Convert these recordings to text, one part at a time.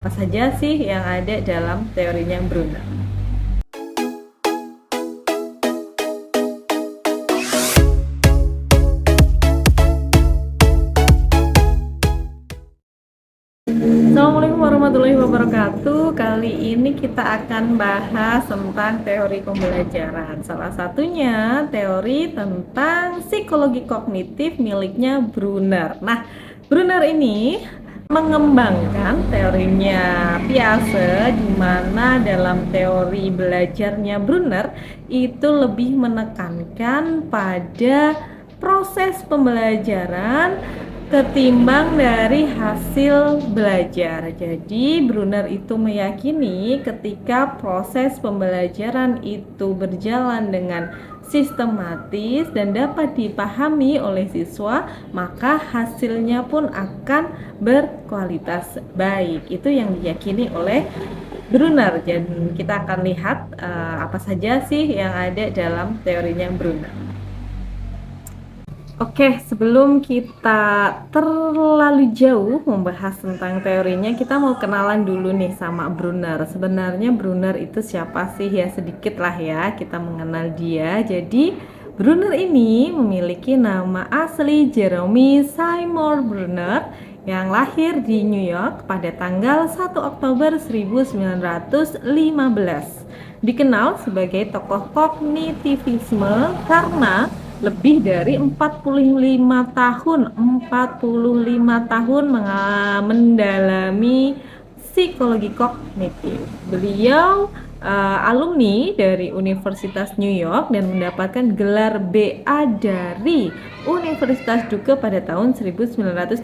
Apa saja sih yang ada dalam teorinya Brunner? Assalamualaikum warahmatullahi wabarakatuh. Kali ini kita akan bahas tentang teori pembelajaran. Salah satunya teori tentang psikologi kognitif miliknya Brunner. Nah, Brunner ini mengembangkan teorinya Piaget, di mana dalam teori belajarnya Brunner itu lebih menekankan pada proses pembelajaran ketimbang dari hasil belajar. Jadi Brunner itu meyakini ketika proses pembelajaran itu berjalan dengan sistematis dan dapat dipahami oleh siswa, maka hasilnya pun akan berkualitas baik. Itu yang diyakini oleh Brunner. Dan kita akan lihat apa saja sih yang ada dalam teorinya Brunner. Oke, sebelum kita terlalu jauh membahas tentang teorinya, kita mau kenalan dulu nih sama Brunner. Sebenarnya Brunner itu siapa sih? Ya sedikit lah ya kita mengenal dia. Jadi Brunner ini memiliki nama asli Jerome Seymour Brunner yang lahir di New York pada tanggal 1 Oktober 1915. Dikenal sebagai tokoh kognitivisme karena lebih dari 45 tahun mendalami psikologi kognitif. Beliau alumni dari Universitas New York dan mendapatkan gelar BA dari Universitas Duke pada tahun 1937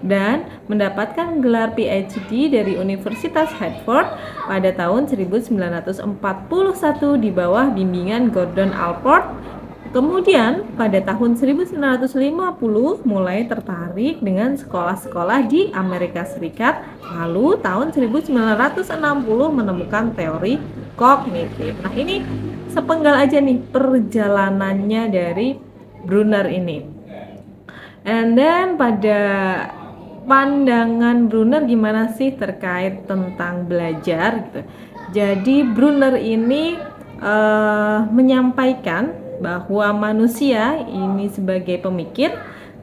dan mendapatkan gelar PhD dari Universitas Harvard pada tahun 1941 di bawah bimbingan Gordon Allport. Kemudian pada tahun 1950 mulai tertarik dengan sekolah-sekolah di Amerika Serikat. Lalu tahun 1960 menemukan teori kognitif. Nah, ini sepenggal aja nih perjalanannya dari Brunner ini. And then pada pandangan Brunner gimana sih terkait tentang belajar gitu. Jadi Brunner ini menyampaikan bahwa manusia ini sebagai pemikir,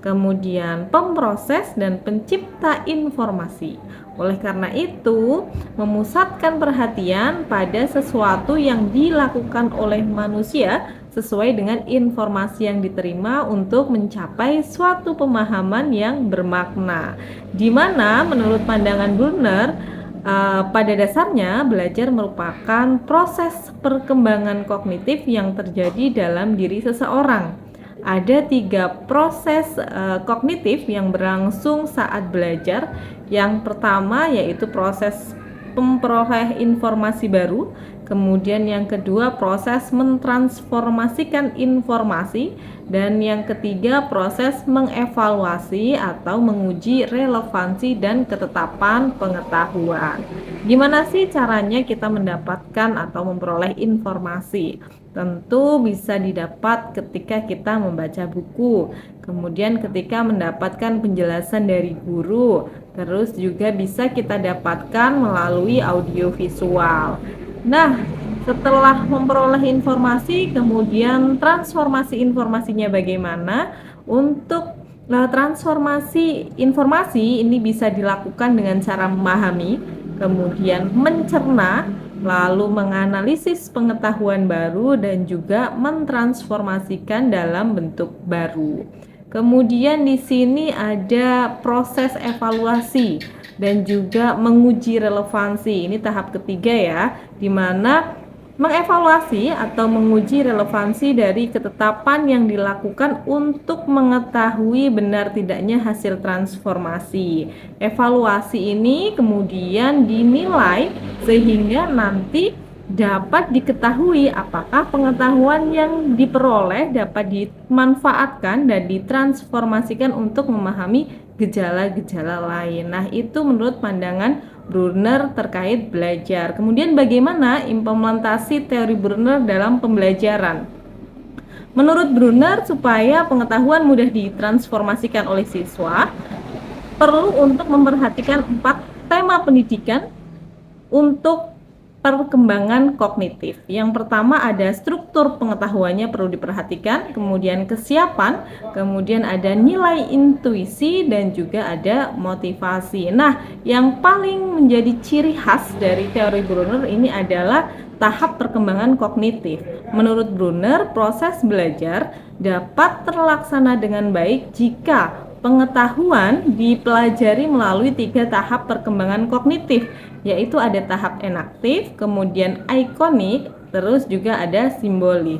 kemudian pemproses dan pencipta informasi. Oleh karena itu, memusatkan perhatian pada sesuatu yang dilakukan oleh manusia sesuai dengan informasi yang diterima untuk mencapai suatu pemahaman yang bermakna. Di mana menurut pandangan Brunner, pada dasarnya belajar merupakan proses perkembangan kognitif yang terjadi dalam diri seseorang. Ada 3 proses kognitif yang berlangsung saat belajar. Yang pertama yaitu proses memperoleh informasi baru, kemudian yang kedua proses mentransformasikan informasi, dan yang ketiga proses mengevaluasi atau menguji relevansi dan ketetapan pengetahuan. Gimana sih caranya kita mendapatkan atau memperoleh informasi? Tentu bisa didapat ketika kita membaca buku, kemudian ketika mendapatkan penjelasan dari guru, terus juga bisa kita dapatkan melalui audiovisual. Nah, setelah memperoleh informasi, kemudian transformasi informasinya bagaimana? Untuk transformasi informasi ini bisa dilakukan dengan cara memahami, kemudian mencerna, lalu menganalisis pengetahuan baru dan juga mentransformasikan dalam bentuk baru. Kemudian di sini ada proses evaluasi dan juga menguji relevansi. Ini tahap ketiga ya, di mana mengevaluasi atau menguji relevansi dari ketetapan yang dilakukan untuk mengetahui benar tidaknya hasil transformasi. Evaluasi ini kemudian dinilai sehingga nanti dapat diketahui apakah pengetahuan yang diperoleh dapat dimanfaatkan dan ditransformasikan untuk memahami gejala-gejala lain. Nah, itu menurut pandangan Brunner terkait belajar. Kemudian bagaimana implementasi teori Brunner dalam pembelajaran? Menurut Brunner, supaya pengetahuan mudah ditransformasikan oleh siswa, perlu untuk memperhatikan 4 tema pendidikan untuk perkembangan kognitif. Yang pertama ada struktur pengetahuannya perlu diperhatikan, kemudian kesiapan, kemudian ada nilai intuisi, dan juga ada motivasi. Nah, yang paling menjadi ciri khas dari teori Brunner ini adalah tahap perkembangan kognitif. Menurut Brunner, proses belajar dapat terlaksana dengan baik jika pengetahuan dipelajari melalui 3 tahap perkembangan kognitif, yaitu ada tahap enaktif, kemudian ikonik, terus juga ada simbolik.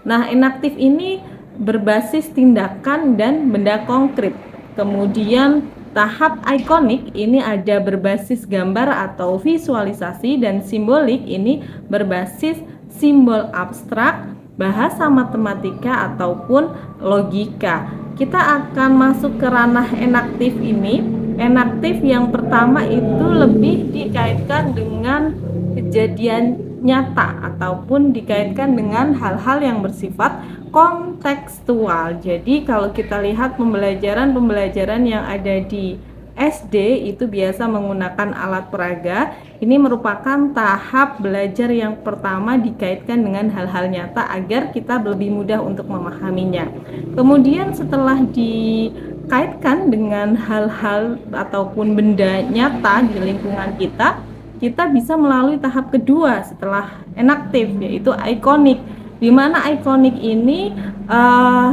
Nah, enaktif ini berbasis tindakan dan benda konkret. Kemudian tahap ikonik ini ada berbasis gambar atau visualisasi, dan simbolik ini berbasis simbol abstrak, bahasa matematika ataupun logika. Kita akan masuk ke ranah enaktif ini. Enaktif yang pertama itu lebih dikaitkan dengan kejadian nyata ataupun dikaitkan dengan hal-hal yang bersifat kontekstual. Jadi kalau kita lihat pembelajaran yang ada di SD itu biasa menggunakan alat peraga. Ini merupakan tahap belajar yang pertama dikaitkan dengan hal-hal nyata agar kita lebih mudah untuk memahaminya. Kemudian setelah dikaitkan dengan hal-hal ataupun benda nyata di lingkungan kita, kita bisa melalui tahap kedua setelah enaktif, yaitu ikonik. Di mana ikonik ini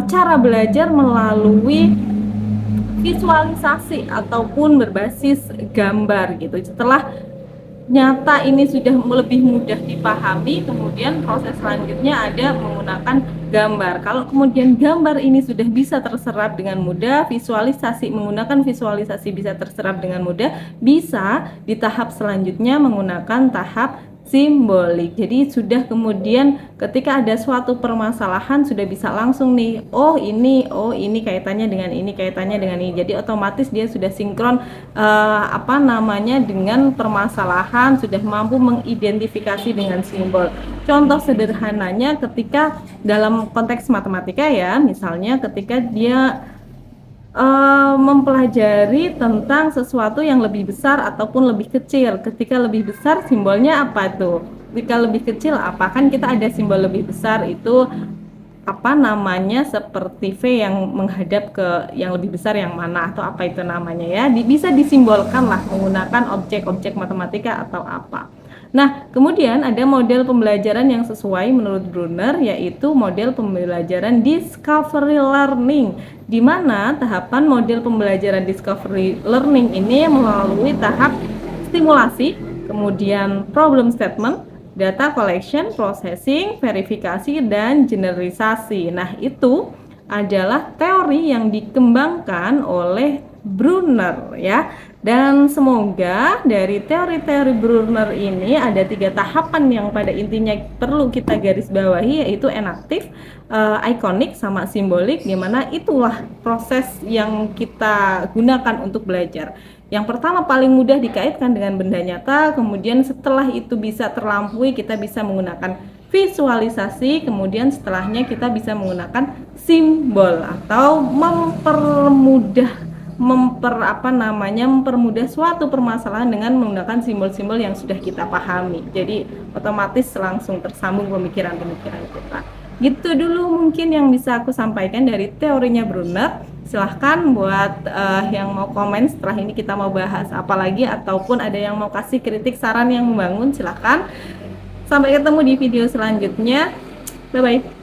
cara belajar melalui visualisasi ataupun berbasis gambar gitu. Setelah nyata ini sudah lebih mudah dipahami, kemudian proses selanjutnya ada menggunakan gambar. Kalau kemudian gambar ini sudah bisa terserap dengan mudah, menggunakan visualisasi bisa terserap dengan mudah, bisa di tahap selanjutnya menggunakan tahap simbolik. Jadi sudah kemudian ketika ada suatu permasalahan sudah bisa langsung nih, oh ini kaitannya dengan ini, kaitannya dengan ini. Jadi otomatis dia sudah sinkron dengan permasalahan, sudah mampu mengidentifikasi dengan simbol. Contoh sederhananya ketika dalam konteks matematika ya, misalnya ketika dia mempelajari tentang sesuatu yang lebih besar ataupun lebih kecil. Ketika lebih besar simbolnya apa tuh? Ketika lebih kecil apa? Kan kita ada simbol lebih besar itu seperti V yang menghadap ke yang lebih besar yang mana, atau apa itu namanya ya. Bisa disimbolkan lah menggunakan objek-objek matematika atau apa. Nah, kemudian ada model pembelajaran yang sesuai menurut Brunner, yaitu model pembelajaran discovery learning, di mana tahapan model pembelajaran discovery learning ini melalui tahap stimulasi, kemudian problem statement, data collection, processing, verifikasi, dan generalisasi. Nah, itu adalah teori yang dikembangkan oleh Brunner ya. Dan semoga dari teori-teori Brunner ini ada 3 tahapan yang pada intinya perlu kita garis bawahi, yaitu enaktif, ikonik, sama simbolik, dimana itulah proses yang kita gunakan untuk belajar. Yang pertama paling mudah dikaitkan dengan benda nyata, kemudian setelah itu bisa terlampaui kita bisa menggunakan visualisasi, kemudian setelahnya kita bisa menggunakan simbol atau mempermudah suatu permasalahan dengan menggunakan simbol-simbol yang sudah kita pahami. Jadi otomatis langsung tersambung pemikiran-pemikiran kita. Gitu dulu mungkin yang bisa aku sampaikan dari teorinya Brunner. Silahkan buat yang mau komen setelah ini kita mau bahas apa lagi, ataupun ada yang mau kasih kritik saran yang membangun, silahkan. Sampai ketemu di video selanjutnya. Bye bye.